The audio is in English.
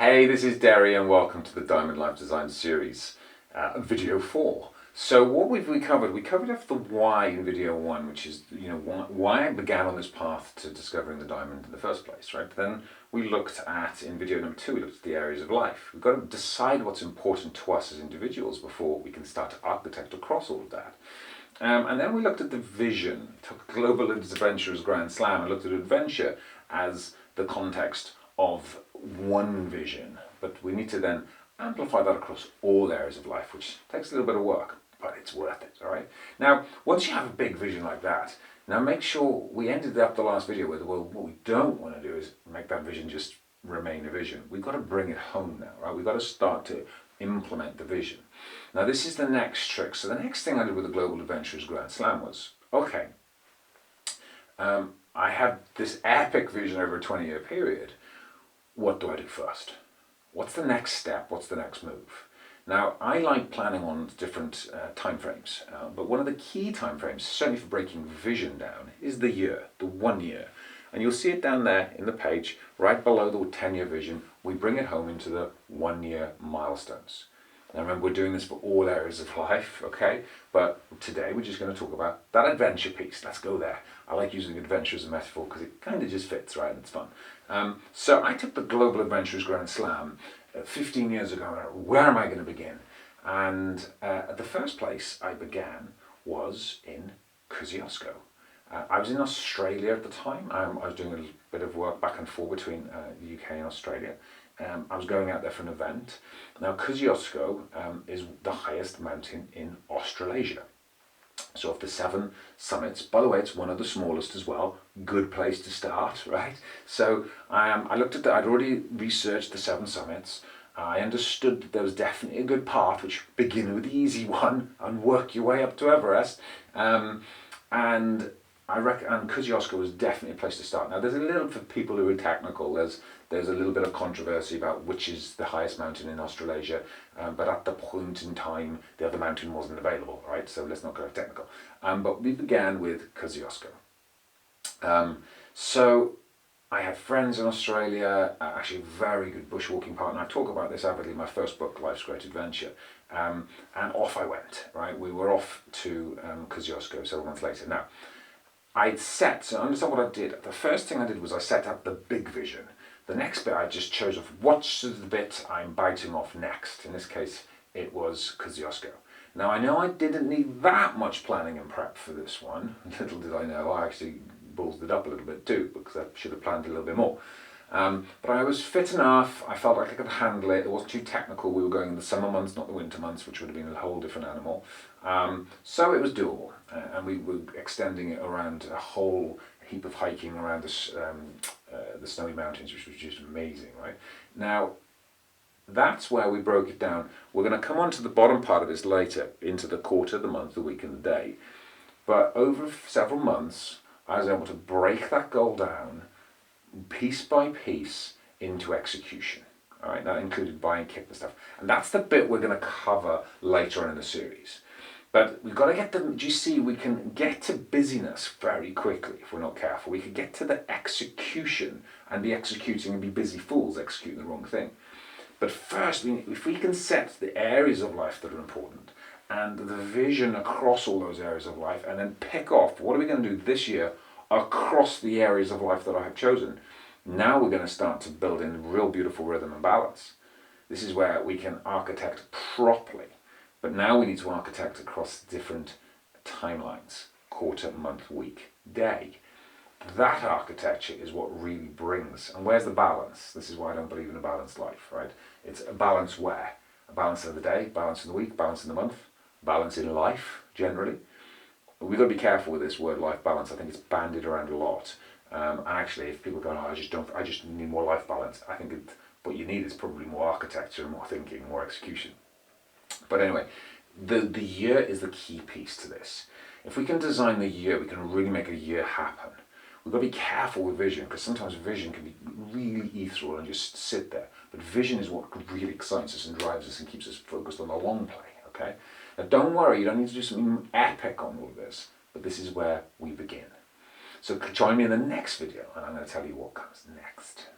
Hey, this is Derry and welcome to the Diamond Life Design series, video 4. So what we covered? We covered off the why in video 1, which is, why I began on this path to discovering the diamond in the first place, right? Then we looked at, in video number 2, we looked at the areas of life. We've got to decide what's important to us as individuals before we can start to architect across all of that. And then we looked at the vision, took Global Adventurers Grand Slam and looked at adventure as the context of one vision, but we need to then amplify that across all areas of life, which takes a little bit of work, but it's worth it, all right? Now, once you have a big vision like that, now make sure we ended up the last video with, well, what we don't want to do is make that vision just remain a vision. We've got to bring it home now, right? We've got to start to implement the vision. Now, this is the next trick. So the next thing I did with the Global Adventurers Grand Slam was, okay, I have this epic vision over a 20-year period. What do I do first? What's the next step? What's the next move? Now, I like planning on different time frames, but one of the key time frames, certainly for breaking vision down, is the year, the 1 year. And you'll see it down there in the page, right below the 10-year vision. We bring it home into the 1 year milestones. Now remember, we're doing this for all areas of life, okay? But today we're just going to talk about that adventure piece. Let's go there. I like using adventure as a metaphor because it kind of just fits, right? And it's fun. So I took the Global Adventurers Grand Slam 15 years ago. Where am I going to begin? And the first place I began was in Kosciuszko. I was in Australia at the time. I was doing a bit of work back and forth between the UK and Australia. I was going out there for an event. Now, Kosciuszko is the highest mountain in Australasia. So of the 7 summits, by the way, it's one of the smallest as well. Good place to start, right? So I looked at that. I'd already researched the 7 summits. I understood that there was definitely a good path, which begin with the easy one and work your way up to Everest. And I reckon Kosciuszko was definitely a place to start. Now, there's a little, for people who are technical, there's a little bit of controversy about which is the highest mountain in Australasia, but at the point in time, the other mountain wasn't available, right? So let's not go technical. But we began with Kosciuszko. So I had friends in Australia, actually a very good bushwalking partner. I talk about this avidly in my first book, Life's Great Adventure. And off I went, right? We were off to Kosciuszko several months later. Now, I'd set, so understand what I did. The first thing I did was I set up the big vision. The next bit I just chose off what's the bit I'm biting off next. In this case, it was Kosciuszko. Now I know I didn't need that much planning and prep for this one. Little did I know, I actually ballsed it up a little bit too, because I should have planned a little bit more. But I was fit enough, I felt like I could handle it, it wasn't too technical. We were going in the summer months, not the winter months, which would have been a whole different animal. So it was doable, and we were extending it around a whole heap of hiking around the snowy mountains, which was just amazing, right? Now, that's where we broke it down. We're going to come on to the bottom part of this later, into the quarter, the month, the week and the day. But over several months, I was able to break that goal down piece by piece into execution. All right, that included buying kit and stuff. And that's the bit we're going to cover later on in the series. But we've got to get them, do you see, we can get to busyness very quickly if we're not careful. We could get to the execution and be executing and be busy fools executing the wrong thing. But first, if we can set the areas of life that are important and the vision across all those areas of life, and then pick off what are we going to do this year across the areas of life that I have chosen. Now we're going to start to build in real beautiful rhythm and balance. This is where we can architect properly. But now we need to architect across different timelines, quarter, month, week, day. That architecture is what really brings, and where's the balance? This is why I don't believe in a balanced life, right? It's a balance where? A balance in the day, balance in the week, balance in the month, balance in life, generally. We've got to be careful with this word life balance. I think it's bandied around a lot. And actually, if people go, oh, I just need more life balance, I think what you need is probably more architecture, more thinking, more execution. But anyway, the year is the key piece to this. If we can design the year, we can really make a year happen. We've got to be careful with vision, because sometimes vision can be really ethereal and just sit there. But vision is what really excites us and drives us and keeps us focused on the long play, okay? Now don't worry, you don't need to do something epic on all of this, but this is where we begin. So join me in the next video, and I'm going to tell you what comes next.